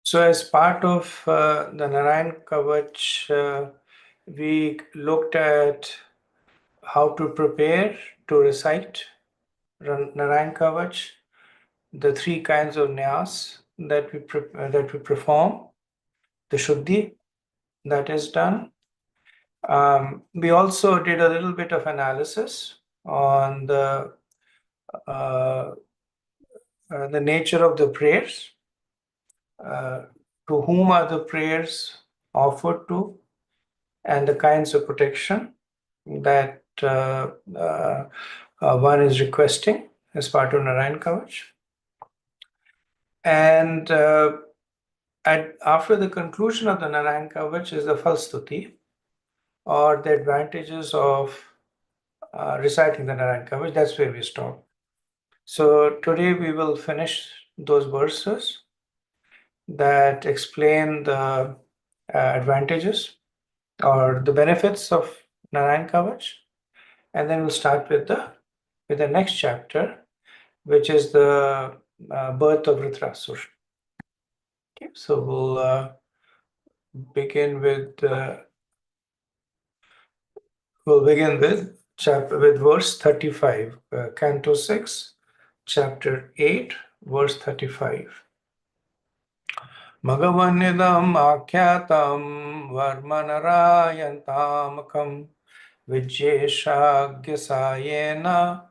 So as part of the Narayan Kavach, we looked at how to prepare to recite Narayan Kavach, the three kinds of nyas that we perform, the Shuddhi that is done. We also did a little bit of analysis on the nature of the prayers, to whom are the prayers offered to, and the kinds of protection that one is requesting as part of Narayan Kavach. And after the conclusion of the Narayan Kavach is the Falstuti, or the advantages of reciting the Narayan Kavach. That's where we stop. So today we will finish those verses that explain the advantages or the benefits of Narayan Kavach, and then we'll start with the next chapter, which is the birth of Vritrasur. Okay, so we'll begin with verse 35, Canto 6, Chapter 8, verse 35. Magavannidam akyatam varmanarayantamakam vijyeshagyasayena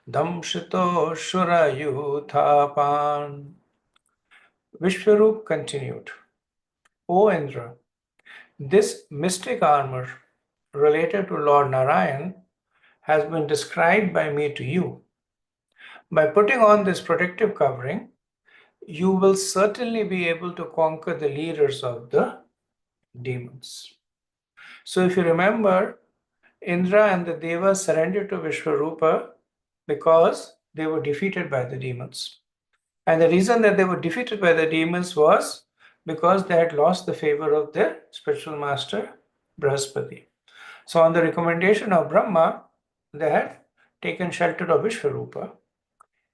damshito shurayuthapan. Vishwarup continued, O Indra, this mystic armor related to Lord Narayan has been described by me to you. By putting on this protective covering, you will certainly be able to conquer the leaders of the demons. So if you remember, Indra and the Devas surrendered to Vishwarupa because they were defeated by the demons. And the reason that they were defeated by the demons was because they had lost the favor of their spiritual master, Brahaspati. So on the recommendation of Brahma, they had taken shelter of Vishwarupa.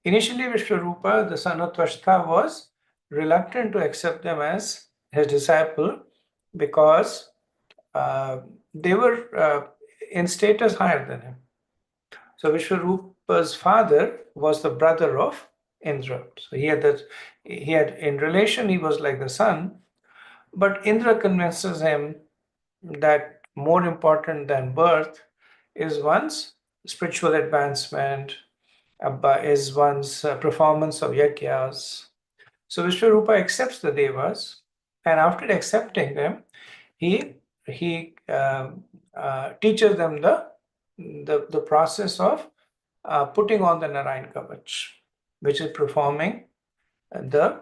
Initially, Vishwarupa, the son of Tvashtha, was reluctant to accept them as his disciple because they were in status higher than him. So Vishwarupa's father was the brother of Indra. So he had in relation, he was like the son, but Indra convinces him that more important than birth is one's spiritual advancement, is one's performance of yajnas. So Vishwarupa accepts the devas, and after accepting them, he teaches them the process of putting on the Narayan Kavach, which is performing the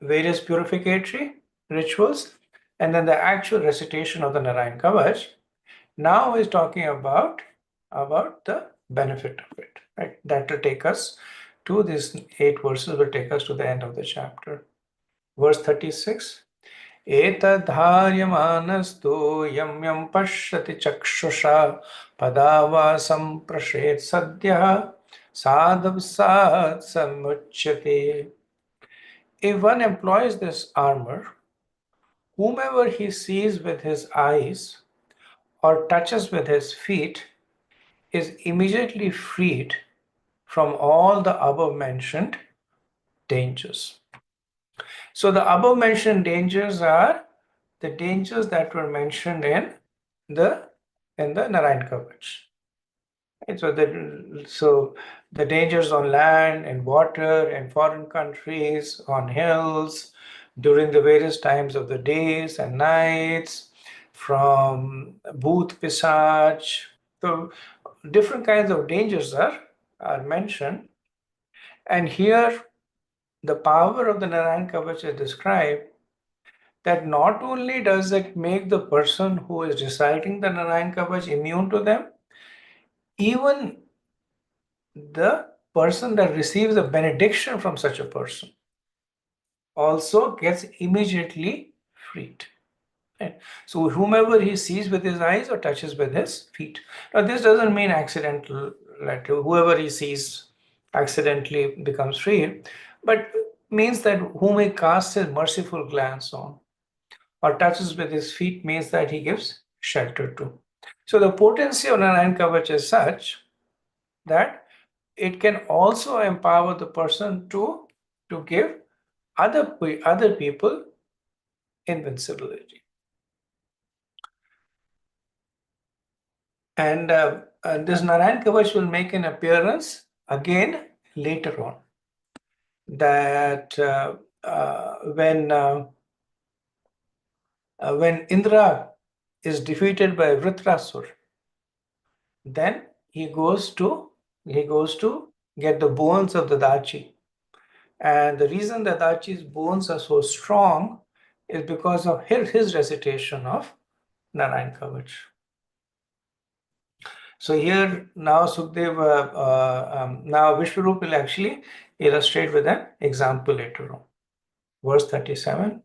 various purificatory rituals, and then the actual recitation of the Narayan Kavach. Now is talking about the benefit of it. Right? That will take us to these 8 verses. Will take us to the end of the chapter. Verse 36. Etadharyamanasto yam yam pashyati chakshusha padavasam prashet sadhya sadhav sad samuchyate. If one employs this armor, whomever he sees with his eyes or touches with his feet is immediately freed from all the above mentioned dangers. So the above mentioned dangers are the dangers that were mentioned in the Narayan Kavach. Right? So the dangers on land and water in foreign countries, on hills, during the various times of the days and nights, from bhoot pisach. So different kinds of dangers are mentioned. And here the power of the Narayan Kavach is described, that not only does it make the person who is reciting the Narayan Kavach immune to them, even the person that receives a benediction from such a person also gets immediately freed. Right? So whomever he sees with his eyes or touches with his feet. Now this doesn't mean accidental, like whoever he sees accidentally becomes free, but means that whom he casts his merciful glance on or touches with his feet means that he gives shelter to. So the potency of Narayan Kavach is such that it can also empower the person to give other people invincibility. And this Narayan Kavach will make an appearance again later on. That when Indra is defeated by Vritrasur, then he goes to get the bones of the Dachi. And the reason that Dachi's bones are so strong is because of his recitation of Narayan Kavach. So here now now Vishwarup will actually illustrate with an example later on. Verse 37.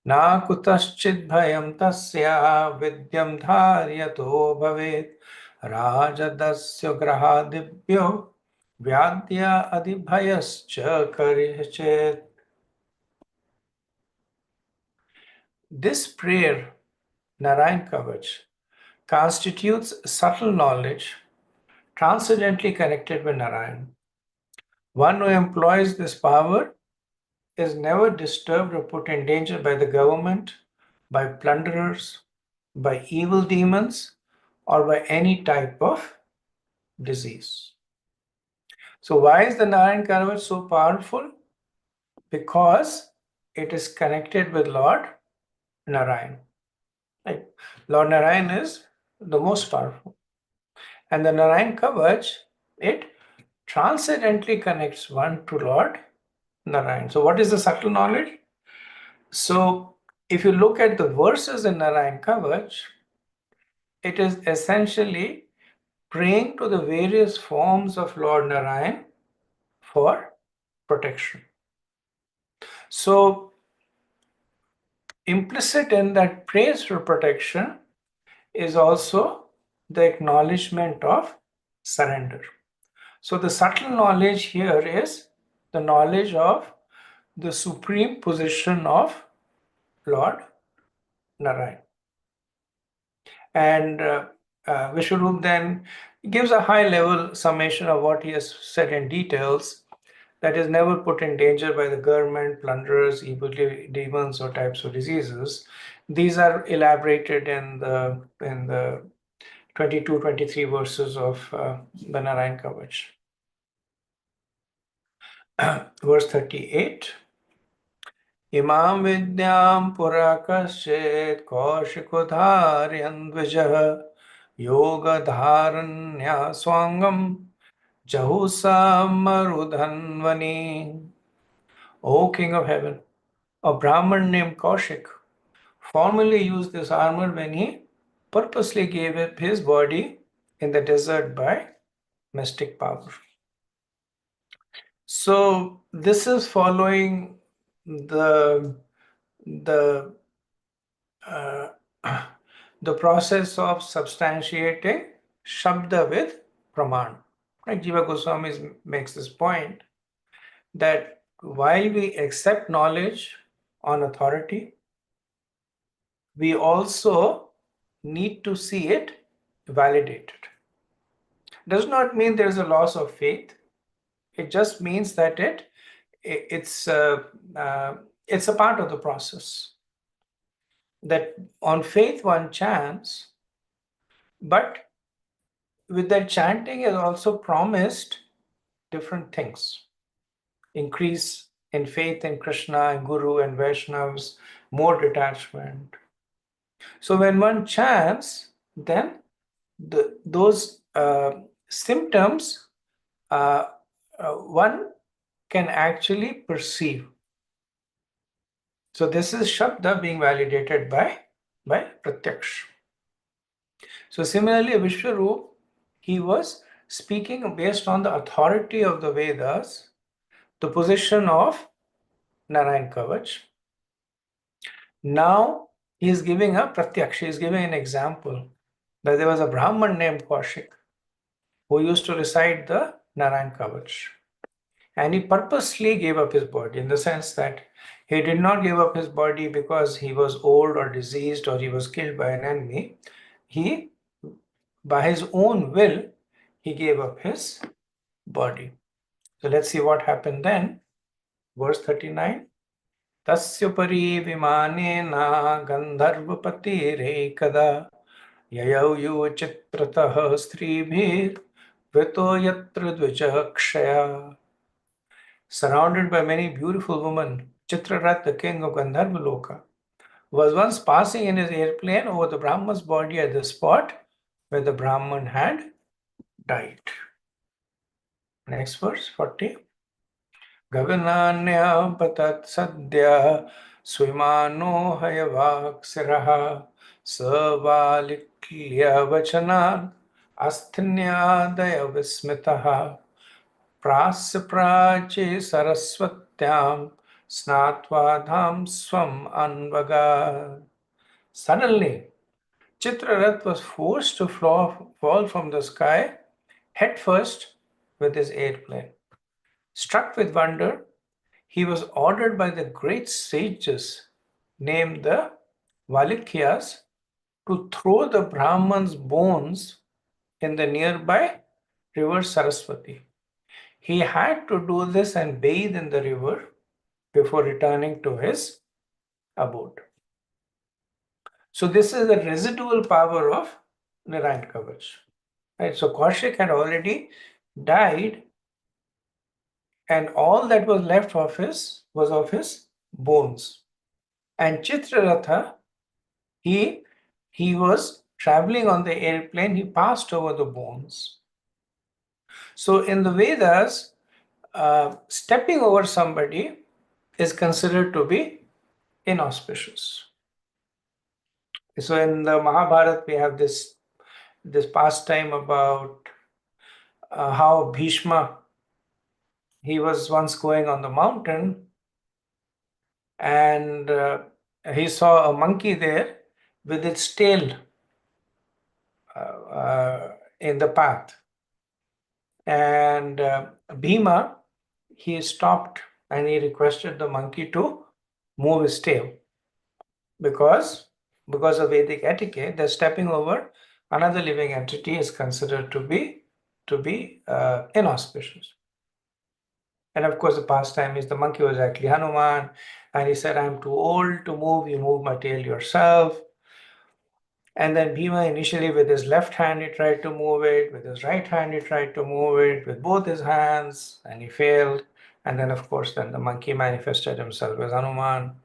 Na kutaschid bhayam tasya vidyam dharyato bhavet rajadasya grahadibhyo vyadya adibhayascha karichet. This prayer, Narayan Kavach, constitutes subtle knowledge transcendently connected with Narayan. One who employs this power is never disturbed or put in danger by the government, by plunderers, by evil demons, or by any type of disease. So why is the Narayan Kavach so powerful? Because it is connected with Lord Narayan. Right? Lord Narayan is the most powerful. And the Narayan Kavach, it transcendently connects one to Lord Narayan. So what is the subtle knowledge? So if you look at the verses in Narayan Kavach, it is essentially praying to the various forms of Lord Narayan for protection. So implicit in that praise for protection is also the acknowledgement of surrender. So the subtle knowledge here is the knowledge of the supreme position of Lord Narayan. And Vishwarup then gives a high level summation of what he has said in details, that is never put in danger by the government, plunderers, evil demons, or types of diseases. These are elaborated in the 22, 23 verses of the Narayan Kavach. Verse 38. Imam vidyam pura kaschet kaushikudharyan dvijah yoga dharanya swangam jahusa marudhanvani. O King of Heaven, a Brahman named Kaushik formerly used this armor when he purposely gave up his body in the desert by mystic power. So this is following the the process of substantiating Shabda with Praman. Like Jiva Goswami makes this point that while we accept knowledge on authority, we also need to see it validated. Does not mean there is a loss of faith. It just means that it's a part of the process. That on faith one chants, but with that chanting is also promised different things. Increase in faith in Krishna and Guru and Vaishnavas, more detachment. So when one chants, then those symptoms one can actually perceive. So this is Shabda being validated by Pratyaksh. So similarly, Vishwarup, he was speaking based on the authority of the Vedas, the position of Narayan Kavach. Now he is giving a Pratyaksh, he is giving an example that there was a Brahman named Kaushik who used to recite the Narayan Kavach. And he purposely gave up his body, in the sense that he did not give up his body because he was old or diseased or he was killed by an enemy. He, by his own will, he gave up his body. So let's see what happened then. Verse 39. Tasya pari vimanena gandharvapatirekada yayau chitratah stribhir vito yatra dvijakshaya. Surrounded by many beautiful women, Chitrarat, the king of Gandharva was once passing in his airplane over the Brahman's body at the spot where the Brahman had died. Next verse, 40. Gagananya patat sadhya swimano hayavaksiraha savalikya vachanan asthinyadaya vismitaha prasya prache saraswatyam snatva swam anvaga. Suddenly, Chitrarath was forced to fall from the sky headfirst with his airplane. Struck with wonder, he was ordered by the great sages named the Valikyas to throw the Brahman's bones in the nearby river Saraswati. He had to do this and bathe in the river before returning to his abode. So this is the residual power of Narayan Kavach. Right? So Kaushik had already died, and all that was left of his was of his bones. And Chitraratha, he was traveling on the airplane, he passed over the bones. So in the Vedas, stepping over somebody is considered to be inauspicious. So in the Mahabharata, we have this pastime about how Bhishma, he was once going on the mountain, and he saw a monkey there with its tail in the path. And Bhima, he stopped and he requested the monkey to move his tail, because of Vedic etiquette, the stepping over another living entity is considered to be inauspicious. And of course, the pastime is the monkey was actually Hanuman, and he said, "I'm too old to move. You move my tail yourself." And then Bhima, initially with his left hand, he tried to move it. With his right hand, he tried to move it with both his hands, and he failed. And then, of course, then the monkey manifested himself as Hanuman.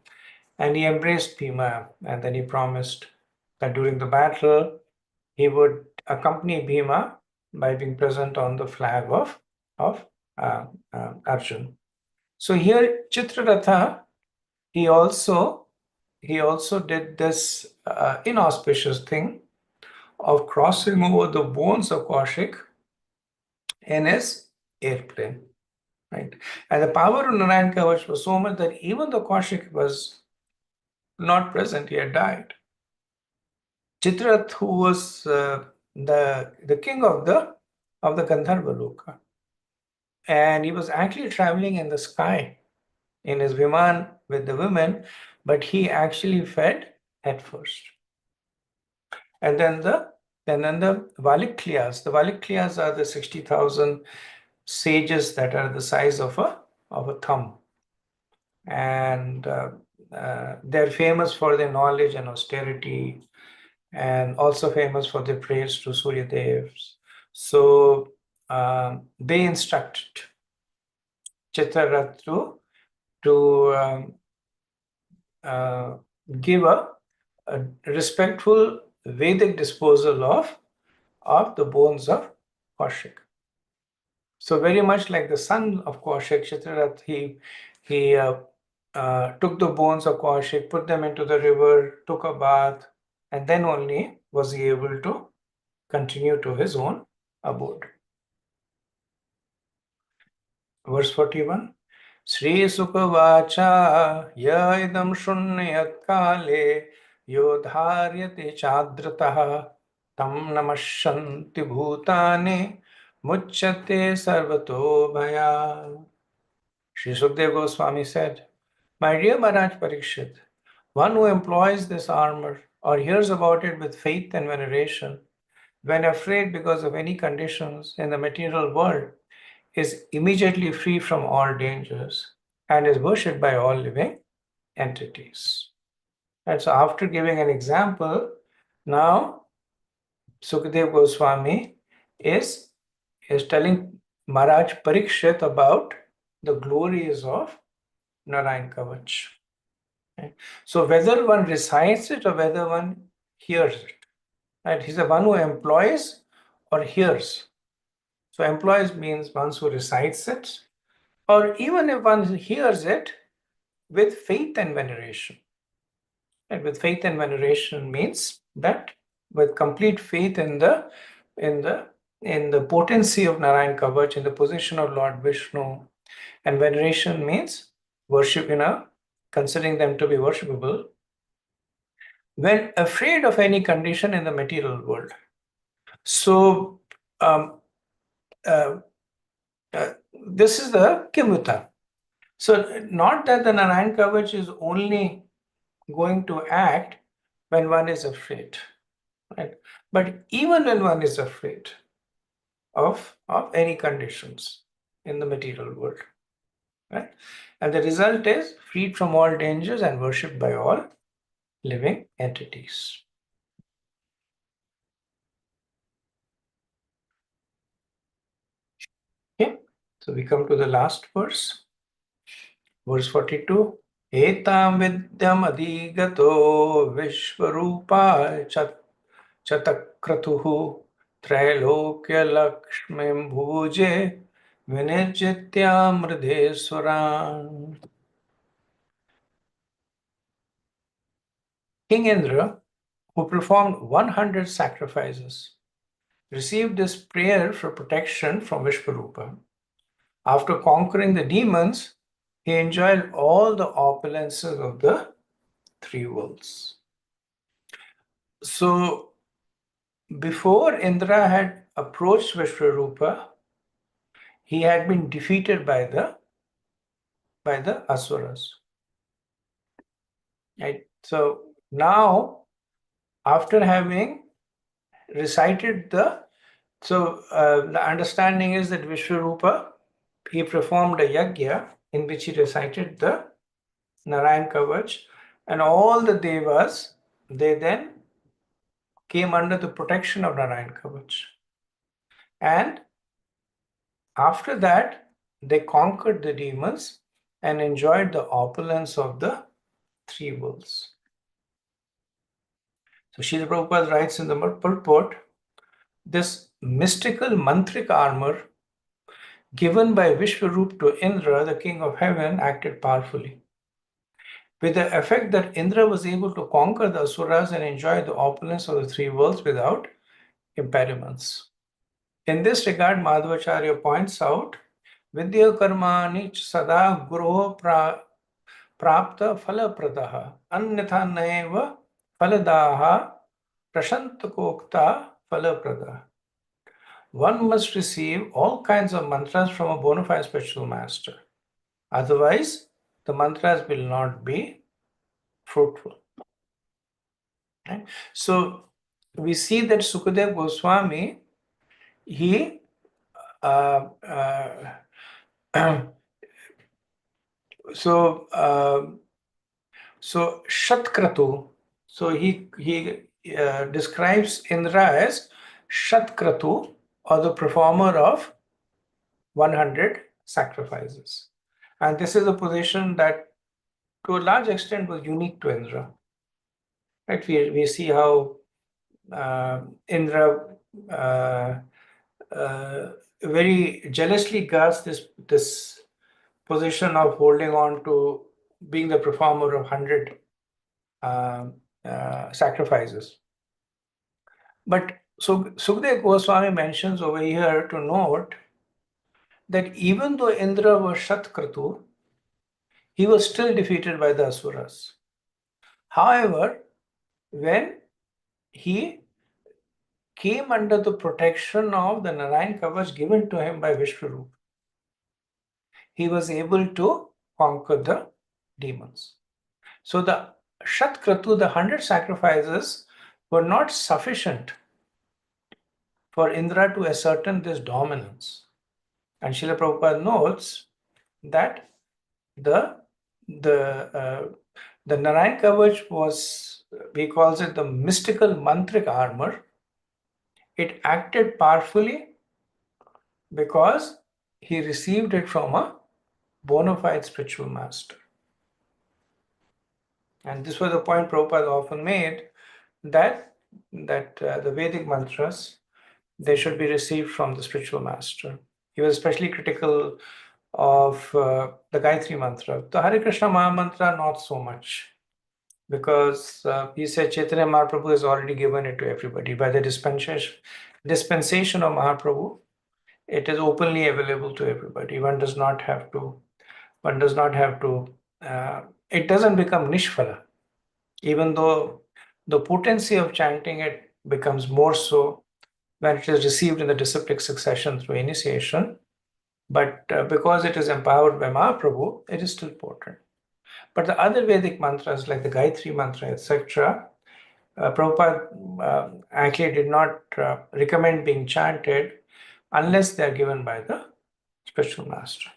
And he embraced Bhima, and then he promised that during the battle, he would accompany Bhima by being present on the flag of Arjun. So here, Chitraratha, he also did this inauspicious thing of crossing over the bones of Kaushik in his airplane, right? And the power of Narayan Kavach was so much that even though Kaushik was not present, he had died. Chitrath, who was the king of the Gandharva Loka, and he was actually traveling in the sky in his Viman with the women, but he actually fed head first. And then the Valiklyas. The Valiklyas are the 60,000 sages that are the size of a thumb, and they're famous for their knowledge and austerity, and also famous for their prayers to Surya Devs. So they instructed Chitrarat to give a respectful Vedic disposal of the bones of Kaushik. So very much like the son of Kaushik, Chitrarat, he took the bones of Kaushik, put them into the river, took a bath, and then only was he able to continue to his own abode. Verse 41. Sri Sukavacha ya idam shunyat kale yodharyate chadrataha tam namashanti bhutane muchyate sarvato bhaya. Sri Sukdev Goswami said, "My dear Maharaj Parikshit, one who employs this armor or hears about it with faith and veneration, when afraid because of any conditions in the material world, is immediately free from all dangers and is worshipped by all living entities." And so, after giving an example, now Sukadev Goswami is, is telling Maharaj Parikshit about the glories of Narayan Kavach. Okay. So, whether one recites it or whether one hears it, right? He's the one who employs or hears. So, employs means one who recites it, or even if one hears it with faith and veneration. And with faith and veneration means that with complete faith in the in the potency of Narayan Kavach, in the position of Lord Vishnu, and veneration means worship, considering them to be worshipable, when afraid of any condition in the material world. So um, uh, this is the Kimuta. So not that the Narayan Kavach is only going to act when one is afraid, right? But even when one is afraid of any conditions in the material world, right? And the result is freed from all dangers and worshipped by all living entities. Okay, so we come to the last verse, verse 42. Etam vidyam adigato vishvarupa chatakratuhu Trailokya लक्ष्मीं भुजे विनिर्जित्यामृधेश्वरान्. King Indra, who performed 100 sacrifices, received this prayer for protection from Vishvarupa. After conquering the demons, he enjoyed all the opulences of the three worlds. So, before Indra had approached Vishvarupa, he had been defeated by the asuras. Right? So now, after having recited the understanding is that Vishvarupa, he performed a yajna in which he recited the Narayan Kavach, and all the devas, they then came under the protection of Narayan Kavach. And after that, they conquered the demons and enjoyed the opulence of the three worlds. So Srila Prabhupada writes in the purport, this mystical mantric armor given by Vishwarup to Indra, the king of heaven, acted powerfully, with the effect that Indra was able to conquer the asuras and enjoy the opulence of the three worlds without impediments. In this regard, Madhvacharya points out, Vidya karmani sada guru prapta phala pradaha annatha naiva phaladaha prashantakokta phala pradaha. One must receive all kinds of mantras from a bona fide spiritual master. Otherwise, the mantras will not be fruitful. Right? So, we see that Sukadev Goswami, he uh, so Shatkratu, so he describes Indra as Shatkratu, or the performer of 100 sacrifices. And this is a position that to a large extent was unique to Indra. Right? We see how Indra very jealously guards this position of holding on to being the performer of 100 sacrifices. But Sukhdev Goswami mentions over here to note that even though Indra was Shatkratu, he was still defeated by the Asuras. However, when he came under the protection of the Narayan Kavach given to him by Vishwarup, he was able to conquer the demons. So the Shatkratu, the 100 sacrifices, were not sufficient for Indra to ascertain this dominance. And Srila Prabhupada notes that the the the Narayan Kavach was, he calls it the mystical mantric armor. It acted powerfully because he received it from a bona fide spiritual master. And this was the point Prabhupada often made, that the Vedic mantras, they should be received from the spiritual master. He was especially critical of the Gayatri mantra. The Hare Krishna Maha Mantra, not so much, because he said Chaitanya Mahaprabhu has already given it to everybody. By the dispensation of Mahaprabhu, it is openly available to everybody. One does not have to, it doesn't become nishphala, even though the potency of chanting it becomes more so when it is received in the disciplic succession through initiation. But because it is empowered by Mahaprabhu, it is still potent. But the other Vedic mantras like the Gayatri mantra, etc., Prabhupada actually did not recommend being chanted unless they are given by the spiritual master.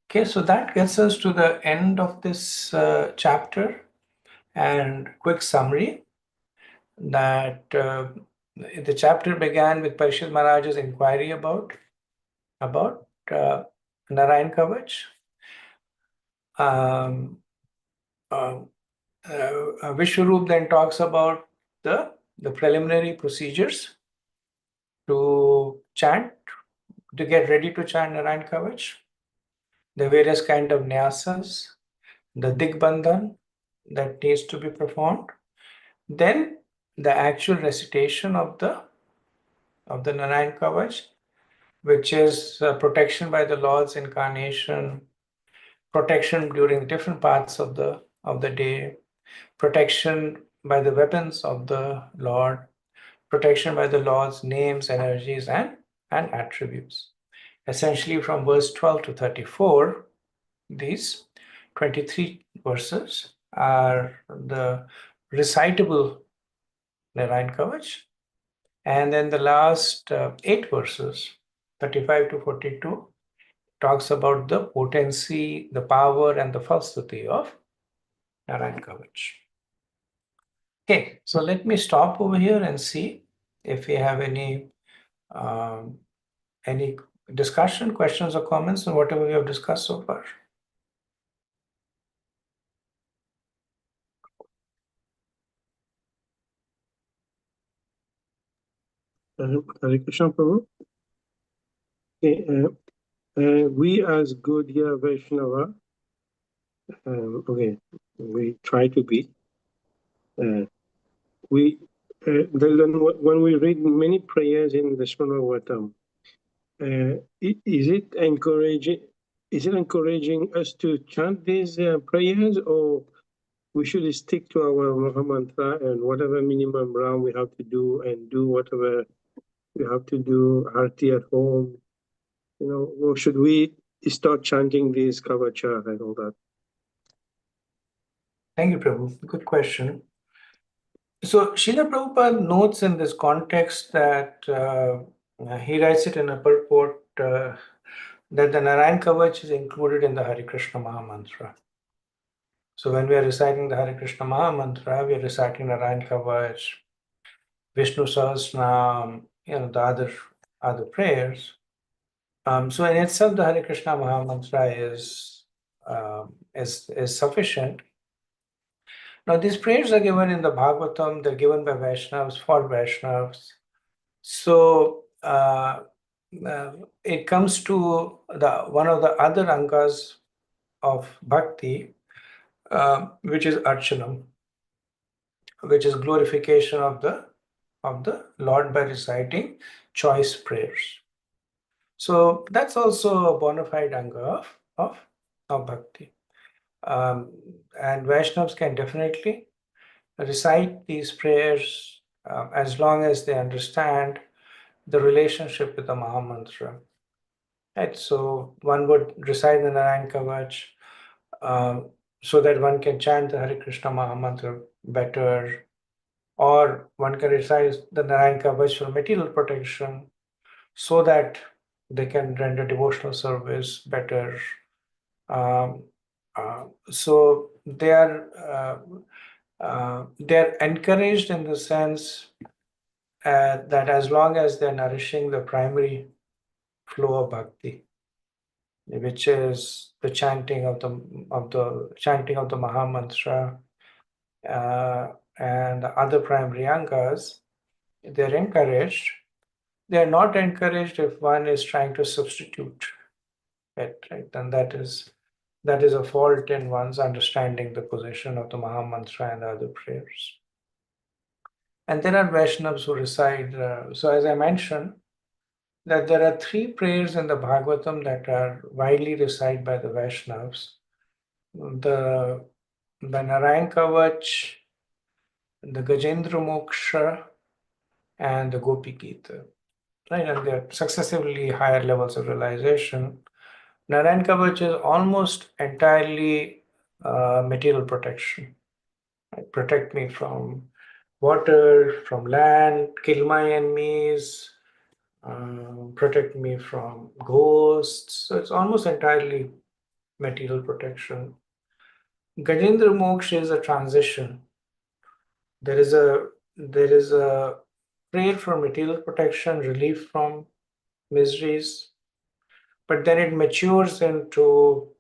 Okay, so that gets us to the end of this chapter. And quick summary, that the chapter began with Parishad Maharaj's inquiry about Narayan Kavach. Vishwarup then talks about the preliminary procedures to chant, to get ready to chant Narayan Kavach, the various kind of nyasas, the digbandhan that needs to be performed, then the actual recitation of the Narayan Kavach, which is protection by the Lord's incarnation, protection during different parts of the day, protection by the weapons of the Lord, protection by the Lord's names, energies, and attributes. Essentially, from verse 12 to 34, these 23 verses are the recitable Narayan Kavach. And then the last 8 verses, 35 to 42, talks about the potency, the power, and the falsity of Narayan Kavach. Okay, so let me stop over here and see if we have any discussion, questions, or comments on whatever we have discussed so far. Hare Krishna Prabhu. Okay, we as Gaudiya Vaishnava, we try to be. When we read many prayers in the Srimad is it encouraging? Is it encouraging us to chant these prayers, or we should stick to our Maha Mantra and whatever minimum round we have to do, and do whatever we have to do, arti at home, or should we start chanting this kavacha and all that? Thank you, Prabhu. Good question. So Srila Prabhupada notes in this context that he writes it in a purport that the Narayan Kavach is included in the Hare Krishna Maha Mantra. So when we are reciting the Hare Krishna Maha Mantra, we are reciting Narayan Kavach, Vishnu Sahasranam, the other prayers. So in itself, the Hare Krishna Maha Mantra is sufficient. Now, these prayers are given in the Bhagavatam, they're given by Vaishnavas for Vaishnavas. So it comes to one of the other angas of bhakti, which is Archanam, which is glorification of the Lord by reciting choice prayers. So that's also a bona fide anga of bhakti. And Vaishnavas can definitely recite these prayers as long as they understand the relationship with the Maha Mantra. Right? So one would recite the Narayan Kavach so that one can chant the Hare Krishna Mahamantra better, or one can recite the Narayan Kavach for material protection so that they can render devotional service better. Um, so they're encouraged in the sense that as long as they're nourishing the primary flow of bhakti, which is the chanting of the Maha Mantra and the other primary angas, they're encouraged. They're not encouraged if one is trying to substitute it, right? Then that is a fault in one's understanding the position of the Maha Mantra and the other prayers. And there are Vaishnavas who recite. So as I mentioned, that there are three prayers in the Bhagavatam that are widely recited by the Vaishnavas. The Narayan Kavach, the Gajendra Moksha, and the Gopi Gita. Right, and they're successively higher levels of realization. Narayan Kavach is almost entirely material protection. Right? Protect me from water, from land, kill my enemies, protect me from ghosts. So it's almost entirely material protection. Gajendra Moksha is a transition. There is a prayer for material protection, relief from miseries, but then it matures into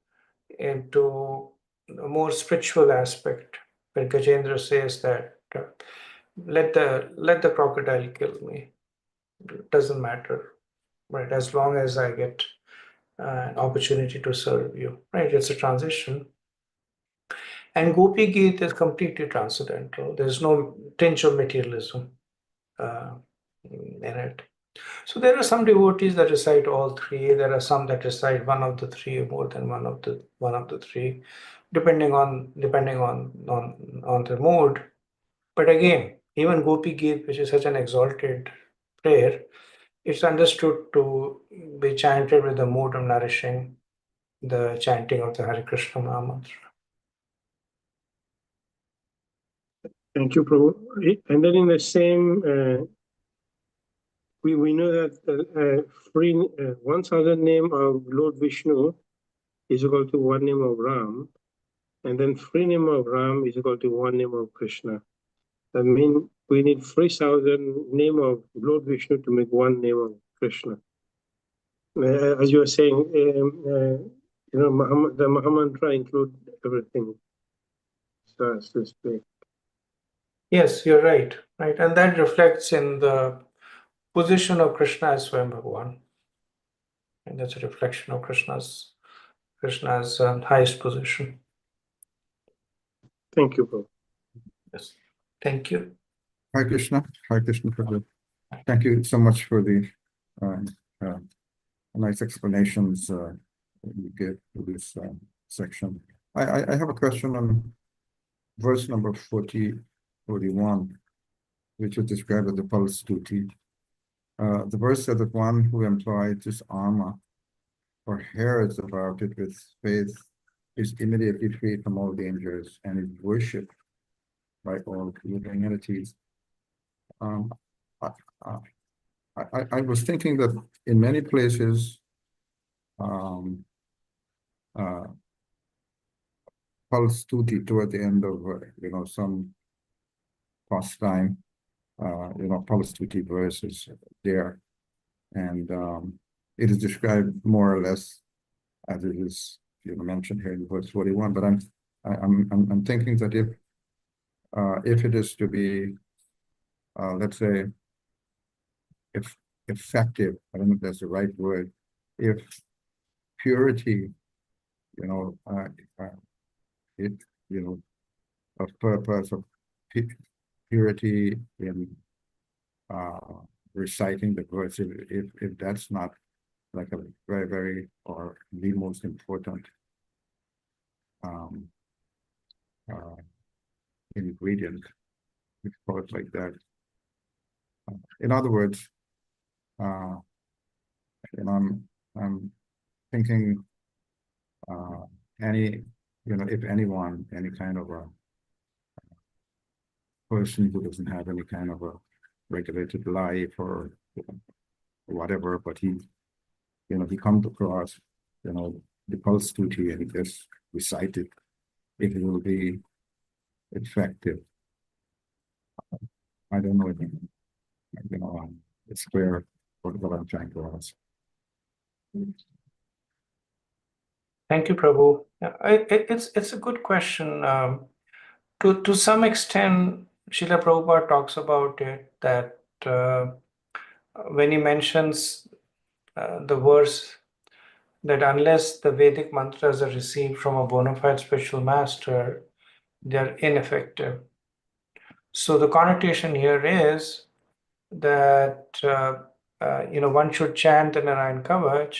a more spiritual aspect, where Gajendra says that let the crocodile kill me. It doesn't matter, right? As long as I get an opportunity to serve you, right? It's a transition. And Gopi Geet is completely transcendental. There's no tinge of materialism in it. So there are some devotees that recite all three. There are some that recite one of the three or more than one of the three, depending on the mood. But again, even Gopi Geet, which is such an exalted prayer, it's understood to be chanted with the mood of nourishing the chanting of the Hare Krishna Maha Mantra. Thank you, Prabhu. And then in the same, we know that 1,000 name of Lord Vishnu is equal to one name of Ram, and then free name of Ram is equal to one name of Krishna. That means we need 3,000 name of Lord Vishnu to make one name of Krishna. As you were saying, the Maha Mantra include everything, so as to speak. Yes, you're right, right, and that reflects in the position of Krishna as Swayam Bhagavan, and that's a reflection of Krishna's highest position. Thank you, Prabhu. Yes, thank you. Hare Krishna, Prabhu. Thank you so much for the nice explanations you gave for this section. I have a question on verse number 41, which is described as the pulse stuti. The verse said that one who employs this armor or heralds about it with faith is immediately free from all dangers and is worshipped by all living entities. I was thinking that in many places, pulse tutti toward the end of some pastime, pulse tutti verses there, and it is described more or less as it is mentioned here in verse 41. But I'm thinking that if it is to be let's say if effective, I don't know if that's the right word, if purity, it of purpose of purity in reciting the verse, if that's not like a very, very, or the most important ingredient, we call it like that. In other words, I'm thinking any, if anyone, any kind of a person who doesn't have any kind of a regulated life or whatever, but he comes across, the pulse stuti and he just recite it, it will be effective. I don't know if, it's clear what I'm trying to ask. Thank you, Prabhu. It's a good question. To some extent, Srila Prabhupada talks about it, that when he mentions the verse that unless the Vedic mantras are received from a bona fide spiritual master, they are ineffective. So the connotation here is that one should chant the Narayan Kavach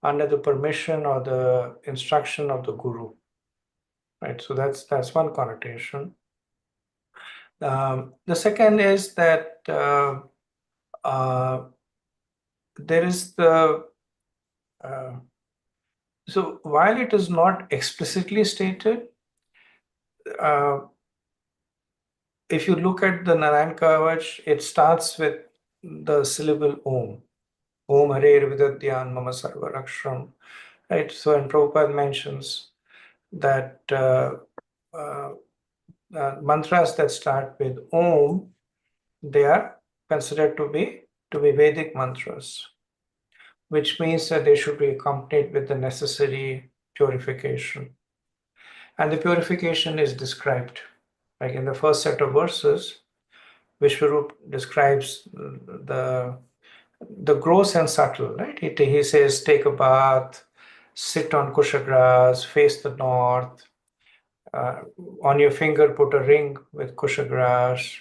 under the permission or the instruction of the Guru. Right, so that's one connotation. The second is that there is the so while it is not explicitly stated, if you look at the Narayan Kavach, it starts with the syllable Om. Om Hare Vidadyan Mama Sarva Raksham. Right, so and Prabhupada mentions that mantras that start with Om, they are considered to be Vedic mantras, which means that they should be accompanied with the necessary purification. And the purification is described, like in the first set of verses, Vishwarup describes the gross and subtle, right? He says, take a bath, sit on kusha grass, face the north, on your finger put a ring with kusha grass,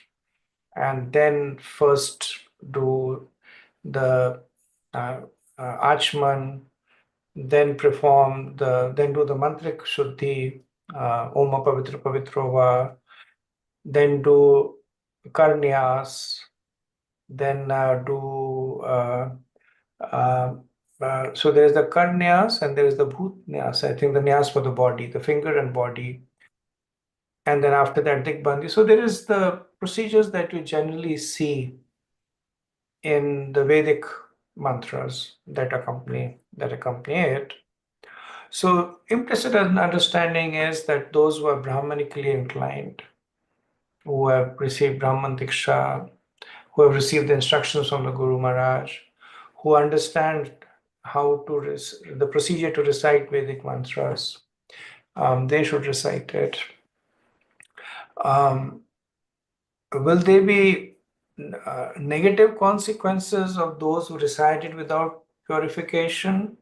and then first do the Achman, then do the mantrik shuddhi, Oma Pavitra Pavitrova, then do karnyas, then so there's the karnyas and there's the bhutnyas. I think the nyas for the body, the finger and body. And then after that, Digbandi. So there is the procedures that you generally see in the Vedic mantras that accompany it. So implicit understanding is that those who are Brahmanically inclined, who have received Brahman Diksha, who have received the instructions from the Guru Maharaj, who understand how to the procedure to recite Vedic mantras, they should recite it. Will there be negative consequences of those who recite it without purification?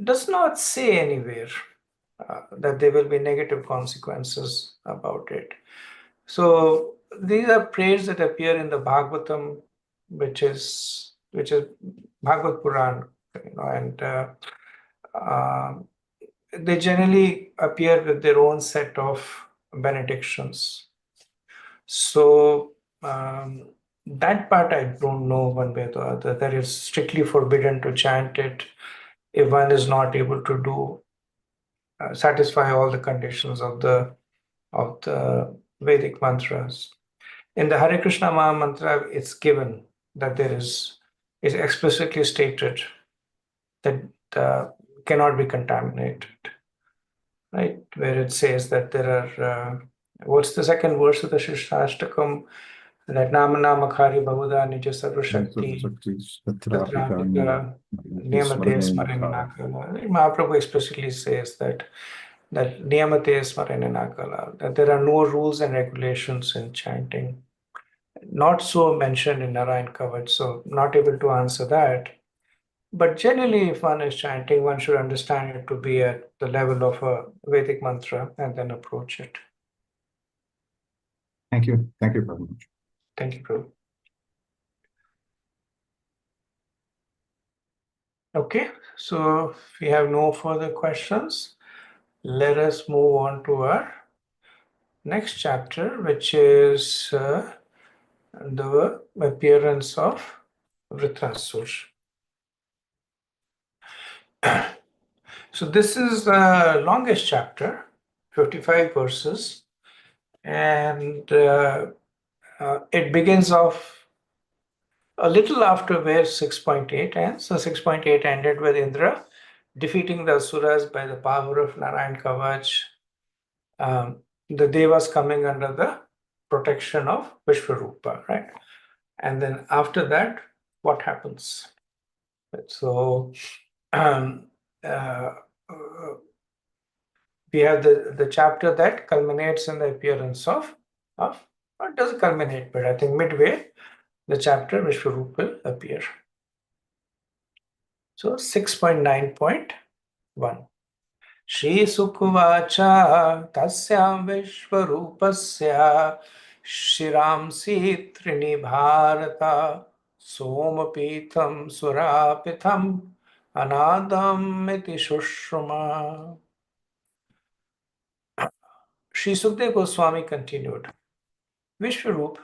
Does not say anywhere that there will be negative consequences about it. So these are prayers that appear in the Bhagavatam, which is Bhagavad Puran, and they generally appear with their own set of benedictions. So that part I don't know one way or the other, that it's strictly forbidden to chant it if one is not able to do satisfy all the conditions of the Vedic mantras. In the Hare Krishna Maha Mantra, it's given that it's explicitly stated that cannot be contaminated, right? Where it says that there are, what's the second verse of the Shishtastakam? That Nama Nama Khari Bhavuda Nija Sarvashakti Tatrapika Niyamate Smaranakala. Mahaprabhu explicitly says that Niyamate Smaranakala, that there are no rules and regulations in chanting. Not so mentioned in Narayan Kavach, so not able to answer that. But generally, if one is chanting, one should understand it to be at the level of a Vedic mantra and then approach it. Thank you. Thank you very much. Thank you, Prabhu. Okay, so if we have no further questions, let us move on to our next chapter, which is the appearance of Vritrasur. So this is the longest chapter, 55 verses, and it begins off a little after where 6.8 ends. So 6.8 ended with Indra defeating the Asuras by the power of Narayan Kavach, the Devas coming under the protection of Vishwarupa, right? And then after that, what happens? So um, uh, we have the chapter that culminates in the appearance of or doesn't culminate, but I think midway, the chapter Vishwarup will appear. So 6.9.1. Shri Sukuvacha Tasyam Vishwarupasya Shiramsi Trini Bharata Somapitham Surapitham Anadam Iti Shushruma. Sri Sukdev Goswami continued. Vishwarup,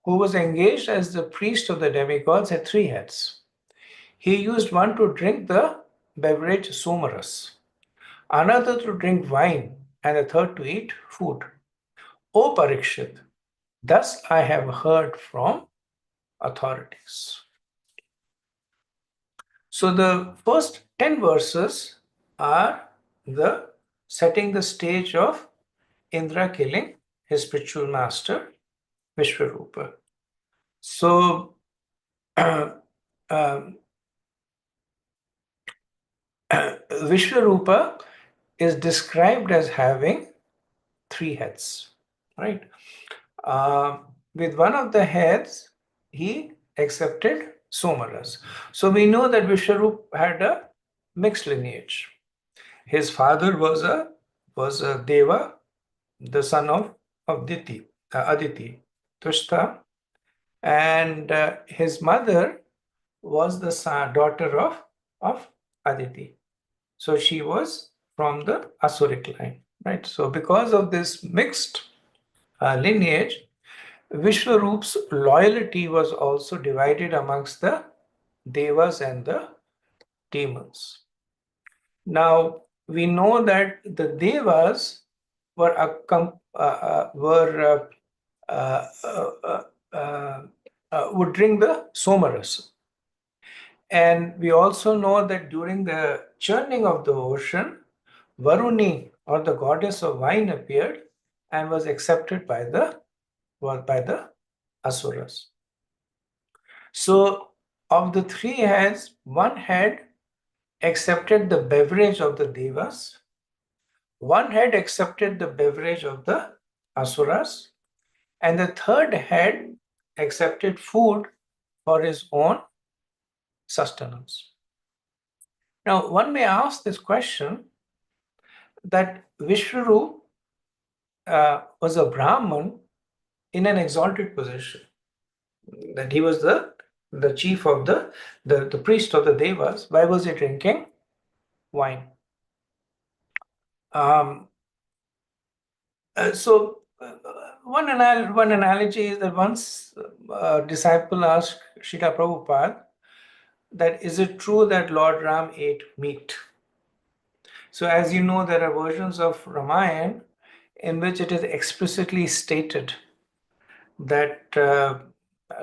who was engaged as the priest of the demigods, had 3 heads. He used one to drink the beverage somaras, another to drink wine, and the third to eat food. O Parikshit, thus I have heard from authorities. So the first 10 verses are the setting the stage of Indra killing his spiritual master, Vishwarupa. So Vishwarupa is described as having 3 heads, right? With one of the heads, he accepted Somaras. So we know that Vishwarup had a mixed lineage. His father was a Deva, the son of Aditi, Tushta, and his mother was the daughter of Aditi. So she was from the Asuric line, right? So because of this mixed lineage, Vishwarup's loyalty was also divided amongst the Devas and the demons. Now, we know that the Devas were would drink the Somaras. And we also know that during the churning of the ocean, Varuni, or the goddess of wine, appeared and was accepted by the Asuras. So, of the 3 heads, one head accepted the beverage of the Devas, one head accepted the beverage of the Asuras, and the third head accepted food for his own sustenance. Now, one may ask this question that Vishwarup was a Brahman in an exalted position, that he was the chief of the priest of the Devas. Why was he drinking wine? One analogy is that once a disciple asked Srila Prabhupada that is it true that Lord Ram ate meat? So as you know, there are versions of Ramayana in which it is explicitly stated that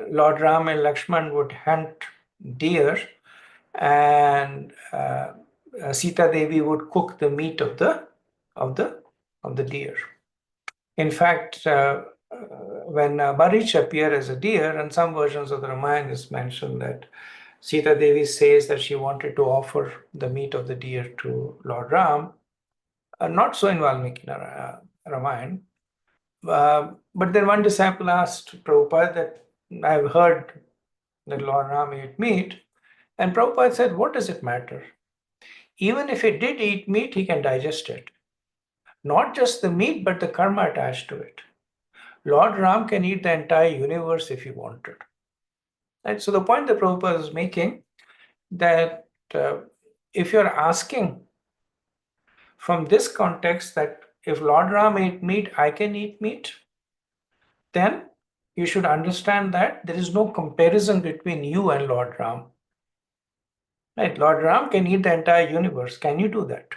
Lord Ram and Lakshman would hunt deer, and Sita Devi would cook the meat of the deer. In fact, when Marich appeared as a deer, and some versions of the Ramayana is mentioned that Sita Devi says that she wanted to offer the meat of the deer to Lord Ram. Not so in Valmiki Ramayana. But then one disciple asked Prabhupada that I've heard that Lord Ram ate meat. And Prabhupada said, what does it matter? Even if he did eat meat, he can digest it. Not just the meat, but the karma attached to it. Lord Ram can eat the entire universe if he wanted. Right? So the point that Prabhupada is making, that if you're asking from this context that if Lord Ram ate meat, I can eat meat, then you should understand that there is no comparison between you and Lord Ram. Right? Lord Ram can eat the entire universe. Can you do that?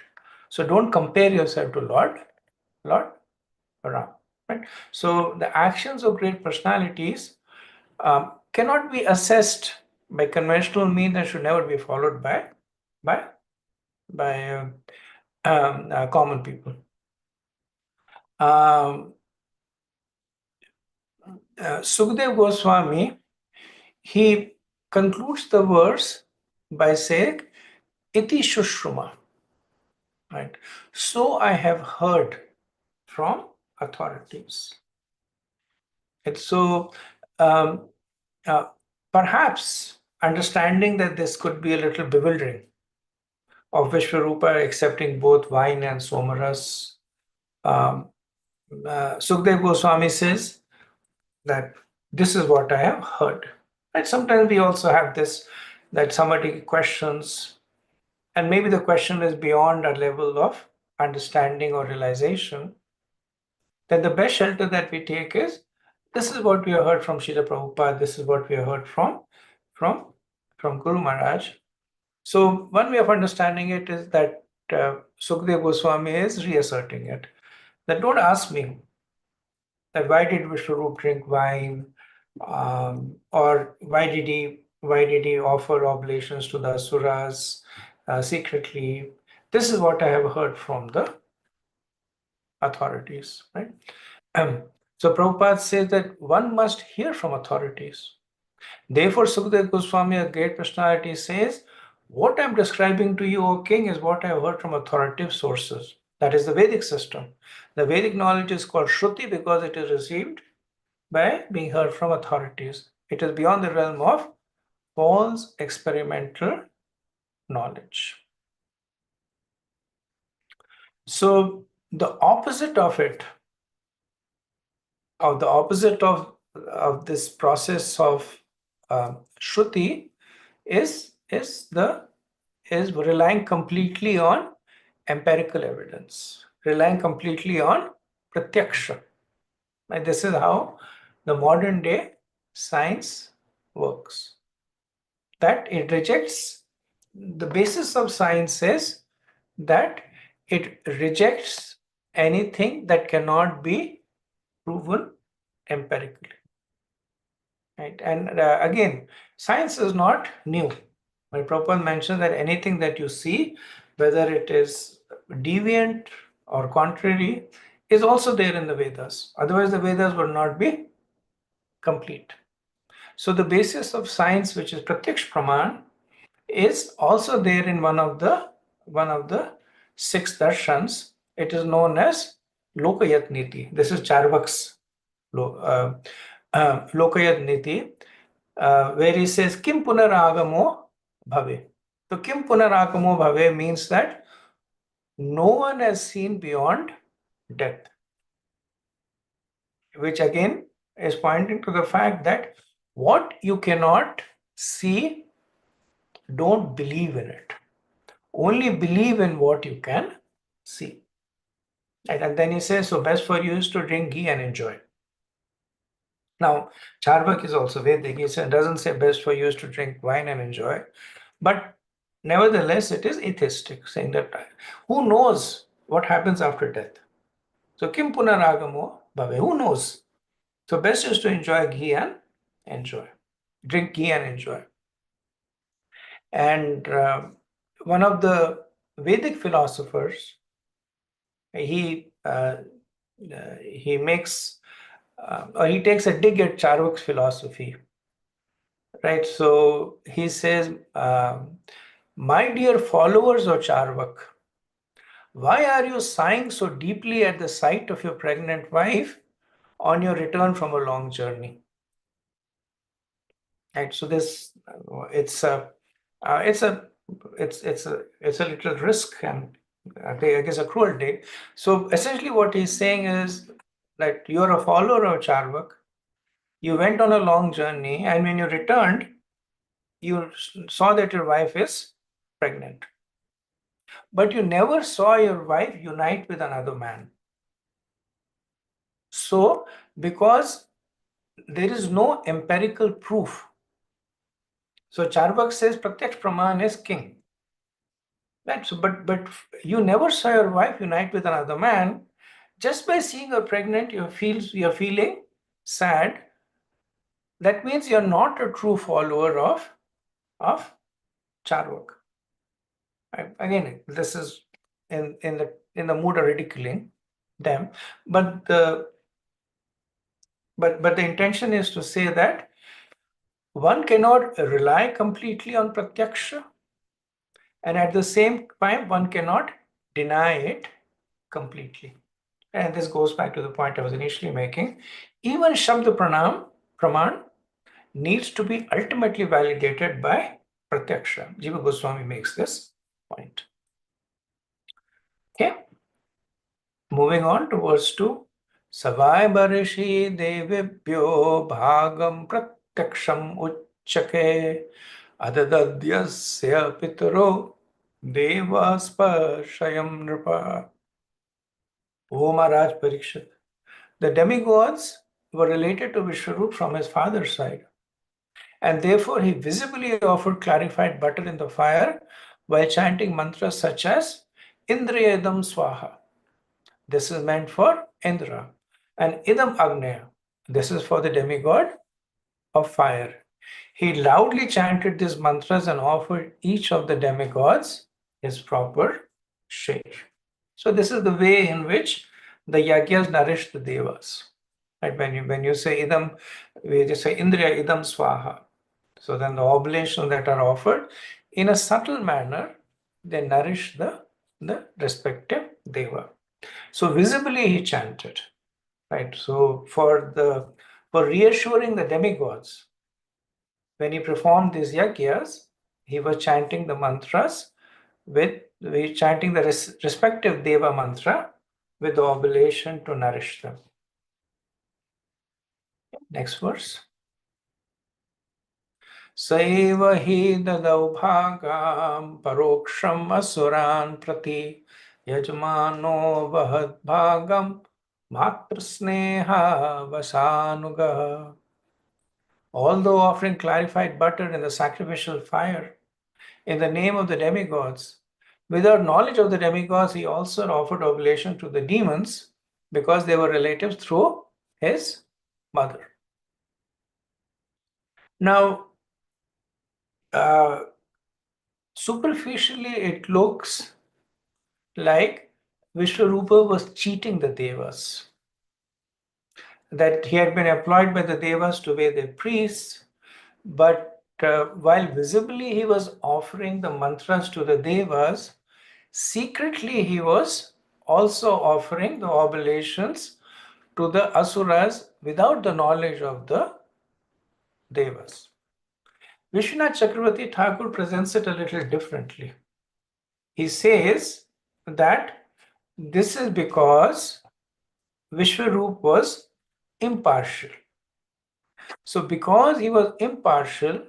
So don't compare yourself to Lord Ram. Right? So the actions of great personalities cannot be assessed by conventional means and should never be followed by common people. Sukhdev Goswami, he concludes the verse by saying, Iti Shushruma, right? So I have heard from authorities. And so um, perhaps understanding that this could be a little bewildering of Vishwarupa accepting both wine and somaras, Sukhdev Goswami says that this is what I have heard. And sometimes we also have this, that somebody questions, and maybe the question is beyond a level of understanding or realization, then the best shelter that we take is, this is what we have heard from Srila Prabhupada, this is what we have heard from Guru Maharaj. So one way of understanding it is that Sukhdev Goswami is reasserting it. That don't ask me that why did Vishwarup drink wine, or why did he offer oblations to the asuras secretly. This is what I have heard from the authorities, right? So Prabhupada says that one must hear from authorities. Therefore, Sukadeva Goswami, a great personality, says, what I'm describing to you, O king, is what I have heard from authoritative sources. That is the Vedic system. The Vedic knowledge is called Shruti because it is received by being heard from authorities. It is beyond the realm of false experimental knowledge. So the opposite of it, or the opposite of this process of Shruti is relying completely on empirical evidence, relying completely on pratyaksha. And this is how the modern day science works. That it rejects, the basis of science is that it rejects anything that cannot be proven empirically. Right? And again, science is not new. My Prabhupada mentioned that anything that you see, whether it is deviant or contrary, is also there in the Vedas. Otherwise, the Vedas would not be complete. So the basis of science, which is Pratyaksh Praman, is also there in one of the six darshans. It is known as Lokayat Niti. This is Charvak's Lokayat Niti, where he says Kim Punaragamo Bhave. So Kim Punaragamo Bhave means that no one has seen beyond death, which again is pointing to the fact that what you cannot see, don't believe in it. Only believe in what you can see. Right? And then he says, so best for you is to drink ghee and enjoy. Now, Charvak is also Vedic. He doesn't say best for you is to drink wine and enjoy. But nevertheless, it is atheistic, saying that who knows what happens after death? So, Kim Punaragamo Bhave, who knows? So, best is to enjoy ghee and enjoy. Drink ghee and enjoy. And one of the Vedic philosophers, he makes or he takes a dig at Charvak's philosophy, right? So he says, my dear followers of Charvak, why are you sighing so deeply at the sight of your pregnant wife on your return from a long journey? Right. So this it's a little risk and I guess a cruelty. So essentially, what he's saying is that you're a follower of Charvak. You went on a long journey, and when you returned, you saw that your wife is pregnant. But you never saw your wife unite with another man. So, because there is no empirical proof, So Charvak says Pratyaksh Praman is king. Right? So, but you never saw your wife unite with another man. Just by seeing her pregnant, you're feeling sad. That means you're not a true follower of Charvak. Again, this is in the mood of ridiculing them, but the intention is to say that one cannot rely completely on pratyaksha, and at the same time one cannot deny it completely. And this goes back to the point I was initially making. Even Shabda Praman needs to be ultimately validated by pratyaksha. Jiva Goswami makes this point. Okay. Moving on to verse 2. Savai Barishi Devibhyo Bhagam Pratyaksham Uchchake Adadadyasya Pitaro Devaspashayam Nripa. O Maharaj Parikshit. The demigods were related to Vishwarup from his father's side, and therefore he visibly offered clarified butter in the fire while chanting mantras such as Indriyadam Swaha. This is meant for Indra. And Idam Agneya. This is for the demigod of fire. He loudly chanted these mantras and offered each of the demigods his proper share. So this is the way in which the yagyas nourish the devas. Right? When you say idam, we just say Indriya idam swaha. So then the oblations that are offered in a subtle manner, they nourish the respective deva. So visibly he chanted, right? So for reassuring the demigods, when he performed these yagyas, he was chanting the mantras chanting the respective deva mantra with the oblation to nourish them. Next verse. Saiva hi dadau bhagam paroksham asuran prati yajmano vahad bhagam matrasneha vasanuga. Although offering clarified butter in the sacrificial fire in the name of the demigods, without knowledge of the demigods, he also offered oblation to the demons because they were relatives through his mother. Now, superficially, it looks like Vishwarupa was cheating the devas, that he had been employed by the devas to be their priests, but while visibly he was offering the mantras to the devas, secretly he was also offering the oblations to the asuras without the knowledge of the devas. Vishwanath Chakravarti Thakur presents it a little differently. He says that this is because Vishwarup was impartial. So because he was impartial,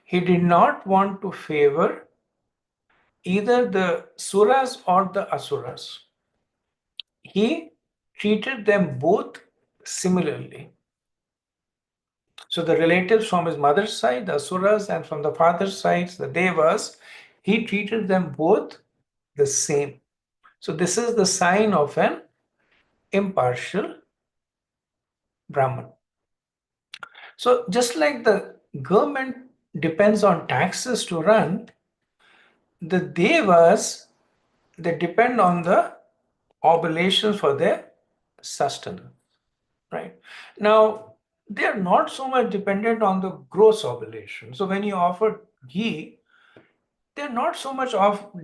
he did not want to favor either the suras or the asuras. He treated them both similarly. So the relatives from his mother's side, the asuras, and from the father's side, the devas, he treated them both the same. So this is the sign of an impartial Brahman. So just like the government depends on taxes to run, the devas, they depend on the oblations for their sustenance, right? Now, they are not so much dependent on the gross oblation. So when you offer ghee, they're not so much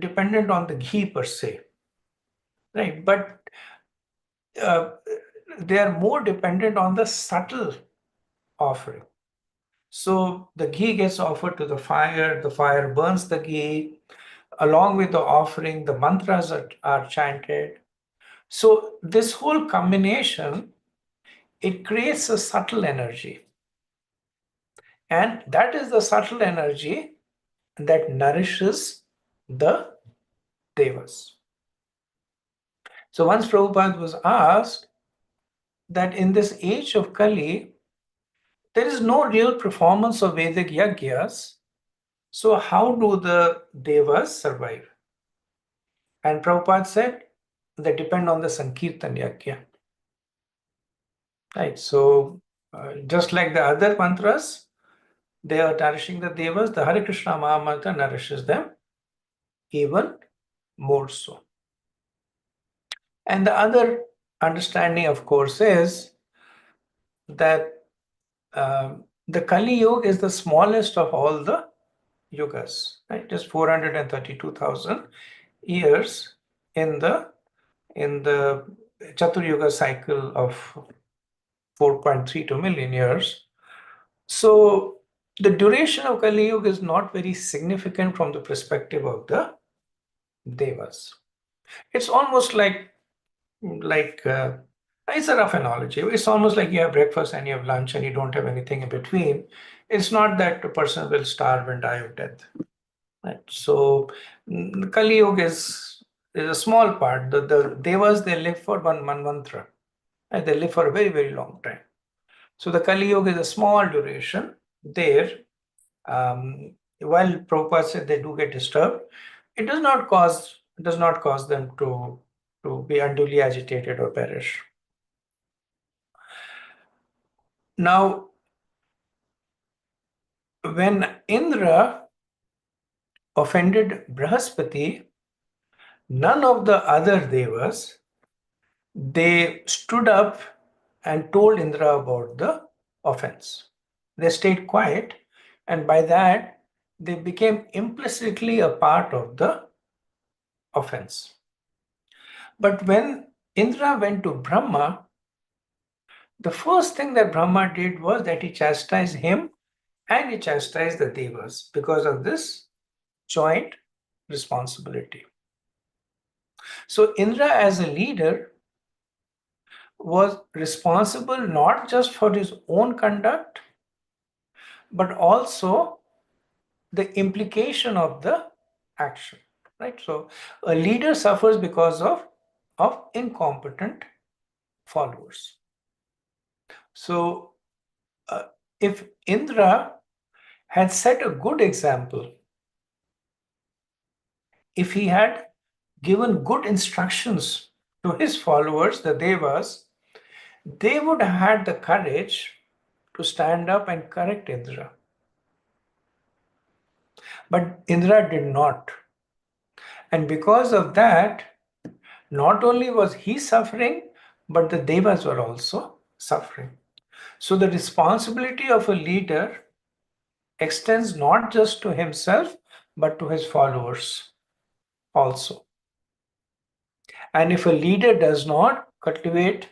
dependent on the ghee per se, right? But they are more dependent on the subtle offering. So the ghee gets offered to the fire burns the ghee. Along with the offering, the mantras are chanted. So this whole combination, it creates a subtle energy. And that is the subtle energy that nourishes the devas. So once Prabhupada was asked that in this age of Kali, there is no real performance of Vedic yagyas So how do the devas survive? And Prabhupada said they depend on the Sankirtan Yajna. Right. So just like the other mantras, they are nourishing the devas, the Hare Krishna Maha Mantra nourishes them even more so. And the other understanding, of course, is that the Kali Yuga is the smallest of all the yugas, right? Just 432,000 years in the Chatur Yuga cycle of 4.32 million years. So the duration of Kali Yuga is not very significant from the perspective of the devas. It's almost like it's a rough analogy. It's almost like you have breakfast and you have lunch and you don't have anything in between. It's not that a person will starve and die of death. Right? So Kali Yuga is a small part. The devas, they live for one mantra. Right? They live for a very, very long time. So the Kali Yuga is a small duration there. While Prabhupada said they do get disturbed, it does not cause them to be unduly agitated or perish. Now, when Indra offended Brahaspati, none of the other devas, they stood up and told Indra about the offense. They stayed quiet, and by that, they became implicitly a part of the offense. But when Indra went to Brahma, the first thing that Brahma did was that he chastised him and he chastised the devas because of this joint responsibility. So Indra, as a leader, was responsible not just for his own conduct, but also the implication of the action. Right? So a leader suffers because of incompetent followers. So if Indra had set a good example, if he had given good instructions to his followers, the devas, they would have had the courage to stand up and correct Indra. But Indra did not. And because of that, not only was he suffering, but the devas were also suffering. So the responsibility of a leader extends not just to himself, but to his followers also. And if a leader does not cultivate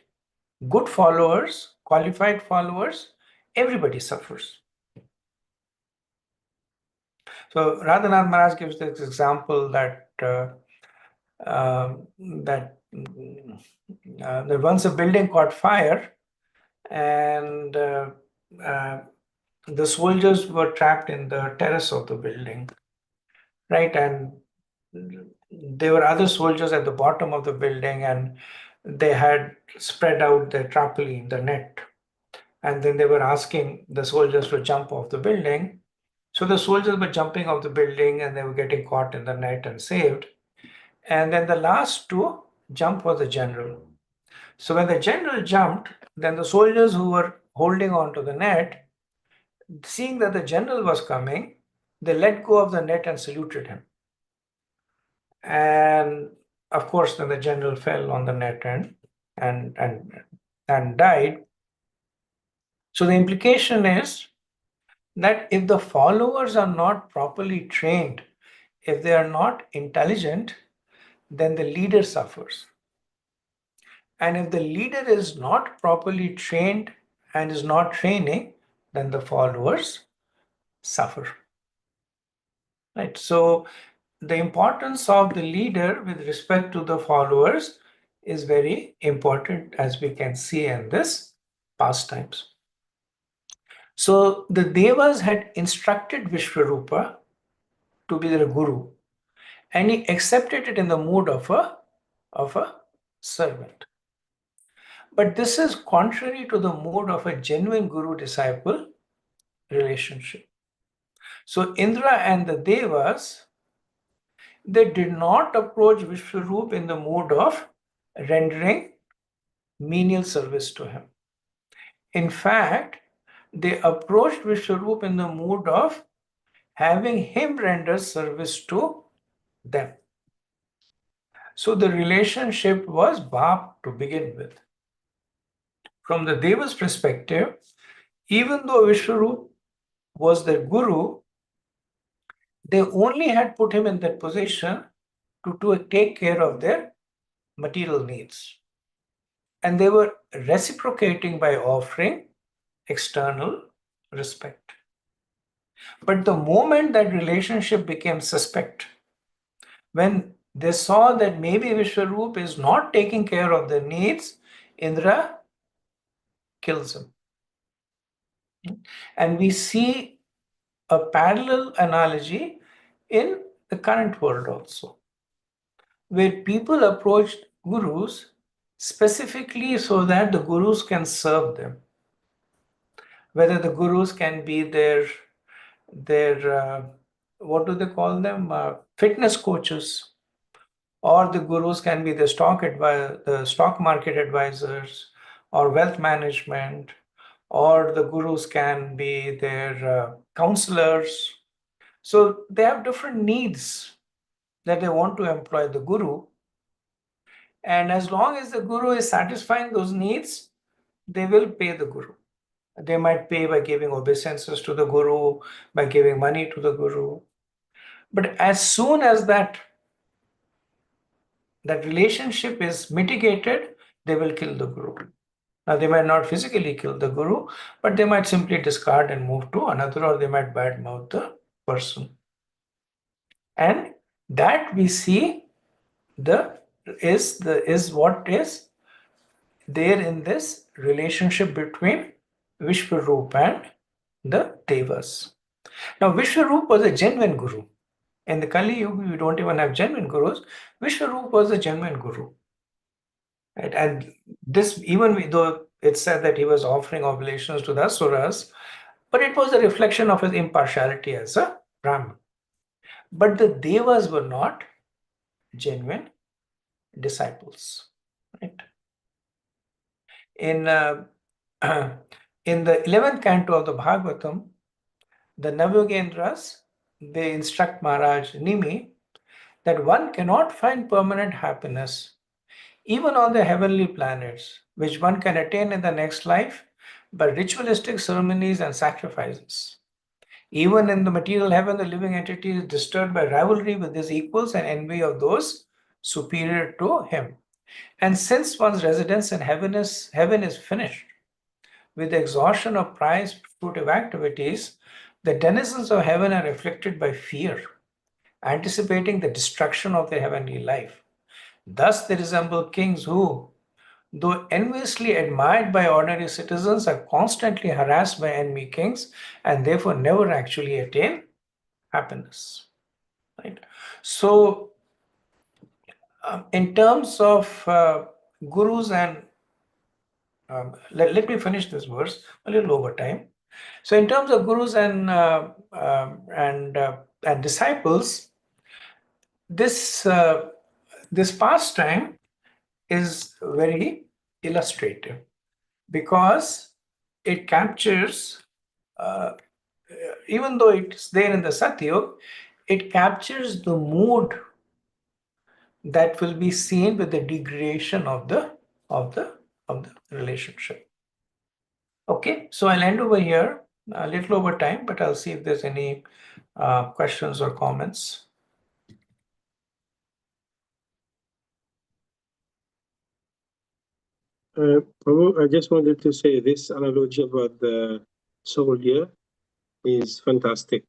good followers, qualified followers, everybody suffers. So Radhanath Maharaj gives this example that once a building caught fire and the soldiers were trapped in the terrace of the building, right? And there were other soldiers at the bottom of the building and they had spread out their trampoline, the net. And then they were asking the soldiers to jump off the building. So the soldiers were jumping off the building and they were getting caught in the net and saved. And then the last to jump was the general. So when the general jumped, then the soldiers who were holding on to the net, seeing that the general was coming, they let go of the net and saluted him. And of course, then the general fell on the net and died. So the implication is that if the followers are not properly trained, if they are not intelligent, then the leader suffers. And if the leader is not properly trained and is not training, then the followers suffer. Right? So the importance of the leader with respect to the followers is very important, as we can see in this pastimes. So the Devas had instructed Vishwarupa to be their guru, and he accepted it in the mood of a servant. But this is contrary to the mood of a genuine guru-disciple relationship. So Indra and the Devas, they did not approach Vishwarup in the mood of rendering menial service to him. In fact, they approached Vishwarup in the mood of having him render service to them. So the relationship was Bhap to begin with. From the Deva's perspective, even though Vishwarup was their guru, they only had put him in that position to take care of their material needs. And they were reciprocating by offering external respect. But the moment that relationship became suspect, when they saw that maybe Vishwarup is not taking care of their needs, Indra kills him. And we see a parallel analogy in the current world also, where people approach gurus specifically so that the gurus can serve them. Whether the gurus can be their what do they call them? Fitness coaches, or the gurus can be the stock market advisors, or wealth management, or the gurus can be their counselors. So they have different needs that they want to employ the guru. And as long as the guru is satisfying those needs, they will pay the guru. They might pay by giving obeisances to the guru, by giving money to the guru. But as soon as that relationship is mitigated, they will kill the guru. Now, they might not physically kill the guru, but they might simply discard and move to another, or they might badmouth the person. And that we see is what is there in this relationship between Vishwarup and the Devas. Now, Vishwarup was a genuine guru. In the Kali Yuga, we don't even have genuine gurus. Vishwarup was a genuine guru. Right? And this, even though it said that he was offering oblations to the Asuras, but it was a reflection of his impartiality as a Brahmin. But the Devas were not genuine disciples. Right? In in the 11th canto of the Bhagavatam, the Navayogendras, they instruct Maharaj Nimi that one cannot find permanent happiness even on the heavenly planets, which one can attain in the next life by ritualistic ceremonies and sacrifices. Even in the material heaven, the living entity is disturbed by rivalry with his equals and envy of those superior to him. And since one's residence in heaven is finished, with the exhaustion of prize fruitive activities, the denizens of heaven are afflicted by fear, anticipating the destruction of their heavenly life. Thus, they resemble kings who, though enviously admired by ordinary citizens, are constantly harassed by enemy kings and therefore never actually attain happiness. Right? So, in terms of gurus and let me finish this verse a little over time. So, in terms of gurus and disciples, this pastime is very illustrative because it captures, even though it's there in the Satyug, it captures the mood that will be seen with the degradation of the relationship. Okay, so I'll end over here, a little over time, but I'll see if there's any questions or comments. Prabhu, I just wanted to say this analogy about the soldier is fantastic.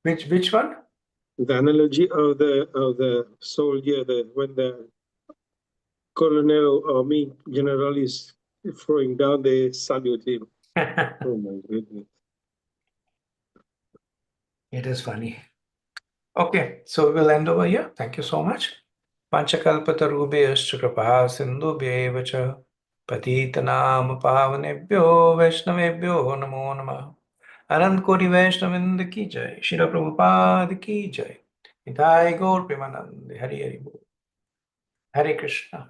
Which one? The analogy of the soldier, when the colonel or general is throwing down, they salute him. Oh my goodness. It is funny. Okay, so we'll end over here. Thank you so much. Panchakalpatarubhyascha kripa sindhubhyeva cha patitanam pavanebhyo vaishnavebhyo namo namah. Anand Koti Vaishnavinda ki jai. Shila Prabhupada ki jai. Nitai Gaur Premanand. Hari Hari Bol. Hare Krishna.